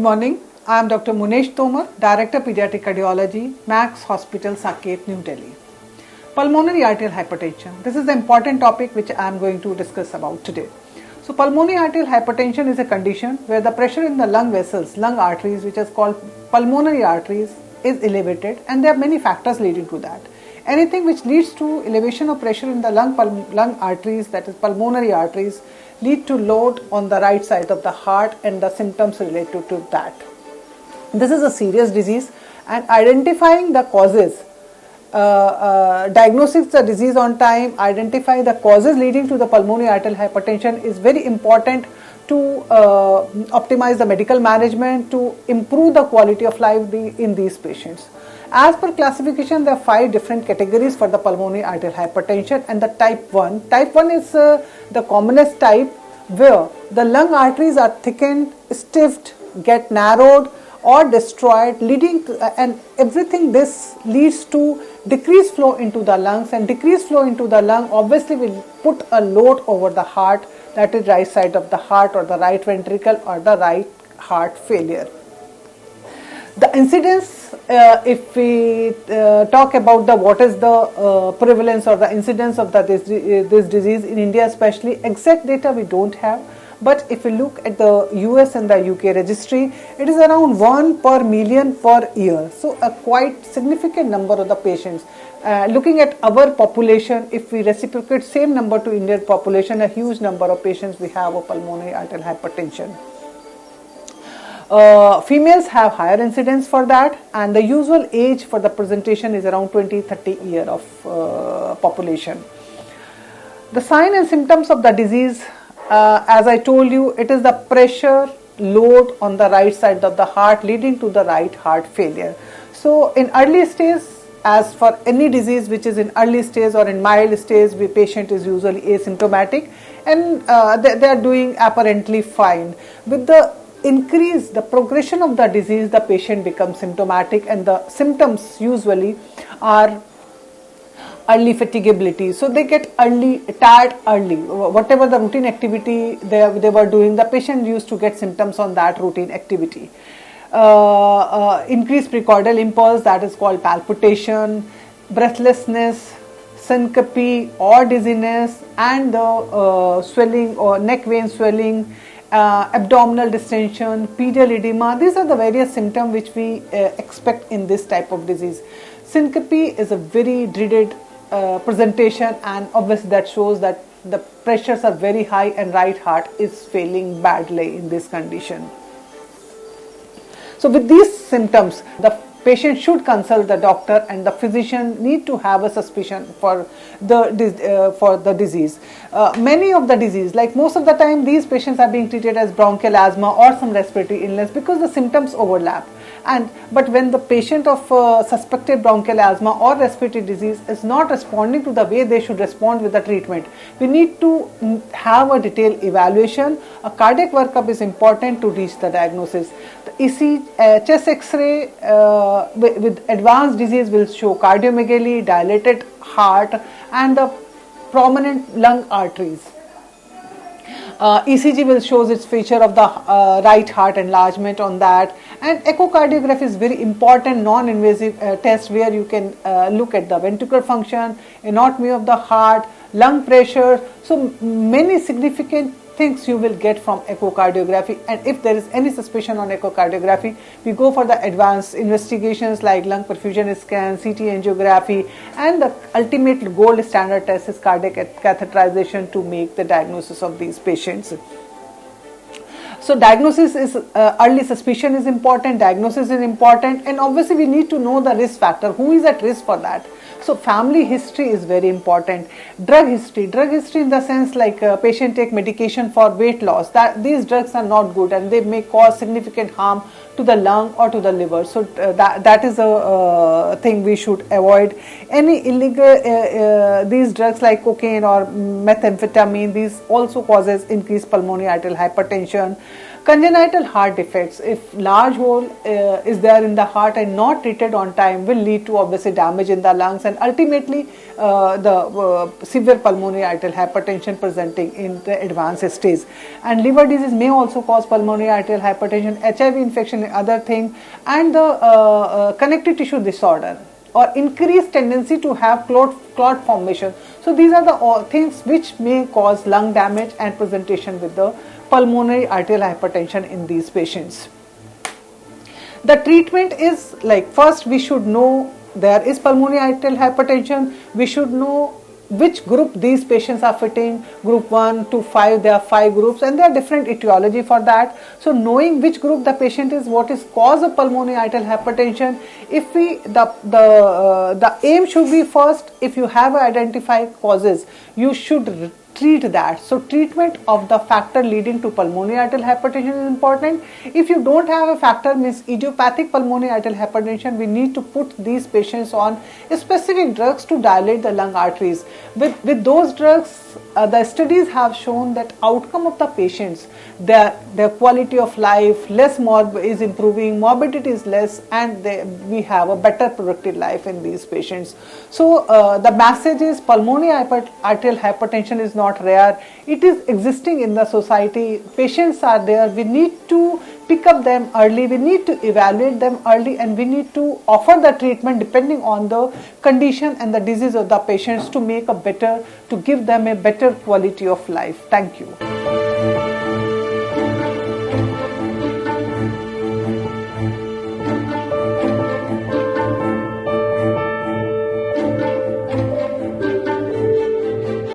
morning. I am Dr. Munesh Tomar, Director Pediatric Cardiology, Max Hospital Saket, New Delhi. Pulmonary arterial hypertension. This is the important topic which I am going to discuss about today. So pulmonary arterial hypertension is a condition where the pressure in the lung vessels, lung arteries, which is called pulmonary arteries, is elevated, and there are many factors leading to that. Anything which leads to elevation of pressure in the lung arteries, that is pulmonary arteries, lead to load on the right side of the heart and the symptoms related to that. This is a serious disease, and identifying the causes, diagnosing the disease on time, identify the causes leading to the pulmonary arterial hypertension is very important to optimize the medical management, to improve the quality of life in these patients. As per classification, there are 5 different categories for the pulmonary arterial hypertension, and the type 1. Type 1 is the commonest type, where the lung arteries are thickened, stiffed, get narrowed or destroyed, leading to, and everything this leads to decreased flow into the lungs, and decreased flow into the lung obviously will put a load over the heart, that is right side of the heart or the right ventricle or the right heart failure. The incidence, if we talk about what is the prevalence or the incidence of this disease in India especially, exact data we don't have, but if we look at the US and the UK registry, it is around 1 per million per year, so a quite significant number of the patients. Looking at our population, if we reciprocate same number to Indian population, a huge number of patients we have of pulmonary arterial hypertension. Females have higher incidence for that, and the usual age for the presentation is around 20-30 year of population. The sign and symptoms of the disease, as I told you, it is the pressure load on the right side of the heart leading to the right heart failure. So in early stage, as for any disease which is in early stage or in mild stage, the patient is usually asymptomatic, and they are doing apparently fine. With the progression of the disease, the patient becomes symptomatic, and the symptoms usually are early fatigability. So they get tired early. Whatever the routine activity they were doing, the patient used to get symptoms on that routine activity. Increased precordial impulse, that is called palpitation, breathlessness, syncope or dizziness, and the swelling or neck vein swelling, abdominal distension, pedal edema. These are the various symptoms which we expect in this type of disease. Syncope is a very dreaded presentation, and obviously that shows that the pressures are very high and right heart is failing badly in this condition. So with these symptoms, the patient should consult the doctor, and the physician need to have a suspicion for the disease. Many of the disease, like most of the time, these patients are being treated as bronchial asthma or some respiratory illness because the symptoms overlap. But when the patient of suspected bronchial asthma or respiratory disease is not responding to the way they should respond with the treatment, we need to have a detailed evaluation. A cardiac workup is important to reach the diagnosis. The ECG, chest X-ray with advanced disease will show cardiomegaly, dilated heart, and the prominent lung arteries. ECG will show its feature of the right heart enlargement on that, and echocardiography is very important non-invasive test where you can look at the ventricular function, anatomy of the heart, lung pressure. So many significant things you will get from echocardiography, and if there is any suspicion on echocardiography, we go for the advanced investigations like lung perfusion scan, CT angiography, and the ultimate gold standard test is cardiac catheterization to make the diagnosis of these patients. So diagnosis is early suspicion is important, diagnosis is important, and obviously we need to know the risk factor, who is at risk for that. So family history is very important. Drug history in the sense like patient take medication for weight loss, that these drugs are not good and they may cause significant harm to the lung or to the liver. So that is a thing we should avoid. Any illegal these drugs like cocaine or methamphetamine, these also causes increased pulmonary arterial hypertension. Congenital heart defects, if large hole is there in the heart and not treated on time, will lead to obviously damage in the lungs and ultimately the severe pulmonary arterial hypertension presenting in the advanced stage. And liver disease may also cause pulmonary arterial hypertension, HIV infection, other thing, and the connective tissue disorder or increased tendency to have clot formation. So these are the things which may cause lung damage and presentation with the pulmonary arterial hypertension in these patients. The treatment is like, first we should know there is pulmonary arterial hypertension. We should know which group these patients are fitting, group 1 to 5, there are 5 groups and there are different etiology for that. So knowing which group the patient is, what is cause of pulmonary arterial hypertension, if we, the aim should be, first, if you have identified causes, you should treat that. So treatment of the factor leading to pulmonary arterial hypertension is important. If you don't have a factor, means idiopathic pulmonary arterial hypertension, we need to put these patients on specific drugs to dilate the lung arteries. With those drugs, the studies have shown that outcome of the patients, their quality of life, is improving, morbidity is less, and we have a better productive life in these patients. So the message is pulmonary arterial hypertension is not rare, it is existing in the society. Patients are there, we need to pick up them early, we need to evaluate them early, and we need to offer the treatment depending on the condition and the disease of the patients to make a better, to give them a better quality of life. Thank you.